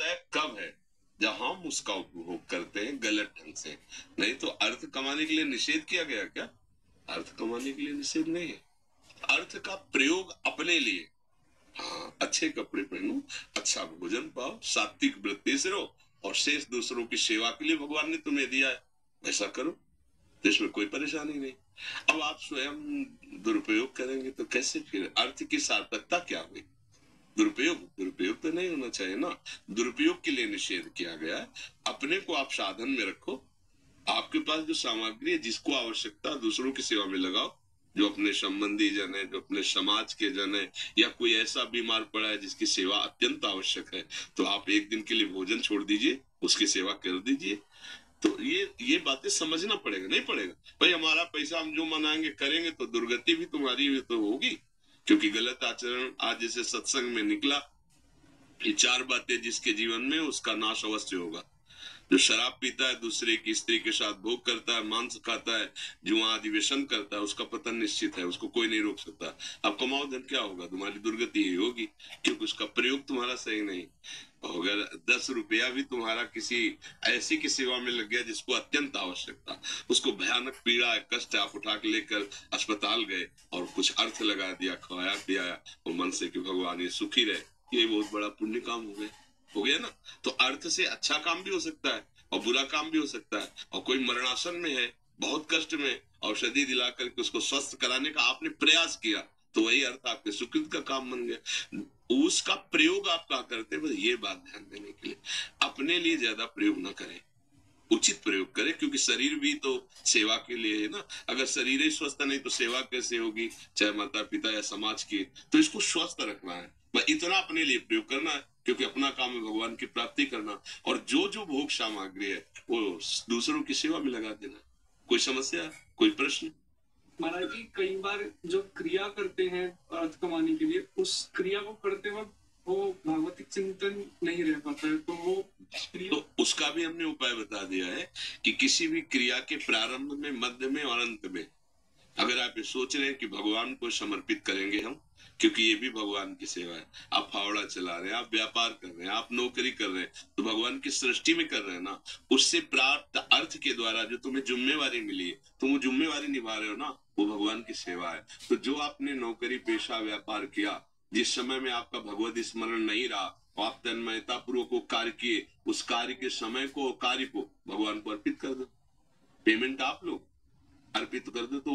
आनंददायक कब है? जब हम उसका उपभोग करते हैं गलत ढंग से। नहीं तो अर्थ कमाने के लिए निषेध किया गया क्या? अर्थ कमाने के लिए निषेध नहीं है। अर्थ का प्रयोग अपने लिए। हाँ, अच्छे कपड़े पहनो, अच्छा भोजन पाओ, सात्विक वृत्ति से रहो, और शेष दूसरों की सेवा के लिए भगवान ने तुम्हें दिया है, ऐसा करो, तो इसमें कोई परेशानी नहीं। अब आप स्वयं दुरुपयोग करेंगे तो कैसे? फिर अर्थ की सार्थकता क्या हुई? दुरुपयोग दुरुपयोग तो नहीं होना चाहिए ना। दुरुपयोग के लिए निषेध किया गया है। अपने को आप साधन में रखो, आपके पास जो सामग्री है जिसको आवश्यकता, दूसरों की सेवा में लगाओ। जो अपने संबंधी जन है, जो अपने समाज के जन है, या कोई ऐसा बीमार पड़ा है जिसकी सेवा अत्यंत आवश्यक है, तो आप एक दिन के लिए भोजन छोड़ दीजिए, उसकी सेवा कर दीजिए। तो ये बातें समझना पड़ेगा। नहीं पड़ेगा भाई, हमारा पैसा हम जो मनाएंगे करेंगे तो दुर्गति भी तुम्हारी भी तो होगी, क्योंकि गलत आचरण आज जैसे सत्संग में निकला, ये चार बातें जिसके जीवन में, उसका नाश अवश्य होगा। जो शराब पीता है, दूसरे की स्त्री के साथ भोग करता है, मांस खाता है, जुआ आदि व्यसन करता है, उसका पतन निश्चित है, उसको कोई नहीं रोक सकता। अब कमाओ धन, क्या होगा? तुम्हारी दुर्गति ही होगी, क्योंकि उसका प्रयोग तुम्हारा सही नहीं। अगर 10 रुपया भी तुम्हारा किसी ऐसी की सेवा में लग गया जिसको अत्यंत आवश्यकता, उसको भयानक पीड़ा है, कष्ट है, आप उठा के लेकर अस्पताल गए और कुछ अर्थ लगा दिया, खवाया पियाया, वो मन से कि भगवान ये सुखी रहे, ये बहुत बड़ा पुण्य काम हो गया ना। तो अर्थ से अच्छा काम भी हो सकता है और बुरा काम भी हो सकता है। और कोई मरणासन में है, बहुत कष्ट में, औषधि दिला करके उसको स्वस्थ कराने का आपने प्रयास किया, तो वही अर्थ आपके सुकृत का काम बन गया। उसका प्रयोग आप क्या करते हैं, बस ये बात ध्यान देने के लिए। अपने लिए ज्यादा प्रयोग ना करें, उचित प्रयोग करें, क्योंकि शरीर भी तो सेवा के लिए है ना। अगर शरीर ही स्वस्थ नहीं तो सेवा कैसे होगी, चाहे माता पिता या समाज की। तो इसको स्वस्थ रखना है, बस इतना अपने लिए प्रयोग करना है, क्योंकि अपना काम है भगवान की प्राप्ति करना। और जो जो भोग सामग्री है वो दूसरों की सेवा में लगा देना। कोई समस्या, कोई प्रश्न? महाराज जी, कई बार जो क्रिया करते हैं अर्थ कमाने के लिए, उस क्रिया को करते वक्त वो भागवतिक चिंतन नहीं रह पाता है, तो वो क्रिया तो उसका भी हमने उपाय बता दिया है कि किसी भी क्रिया के प्रारंभ में, मध्य में और अंत में अगर आप ये सोच रहे हैं कि भगवान को समर्पित करेंगे हम, क्योंकि ये भी भगवान की सेवा है। आप फावड़ा चला रहे हैं, आप व्यापार कर रहे हैं, आप नौकरी कर रहे हैं, तो भगवान की सृष्टि में कर रहे हैं ना। उससे प्राप्त अर्थ के द्वारा जो तुम्हें जिम्मेवारी मिली है, तुम वो जिम्मेवारी निभा रहे हो ना, वो भगवान की सेवा है। तो जो आपने नौकरी, पेशा, व्यापार किया, जिस समय में आपका भगवत स्मरण नहीं रहा, आप तन्मयता पूर्वक वो कार्य किए, उस कार्य के समय को, कार्य को भगवान को अर्पित कर दो। पेमेंट आप लोग अर्पित कर दो, तो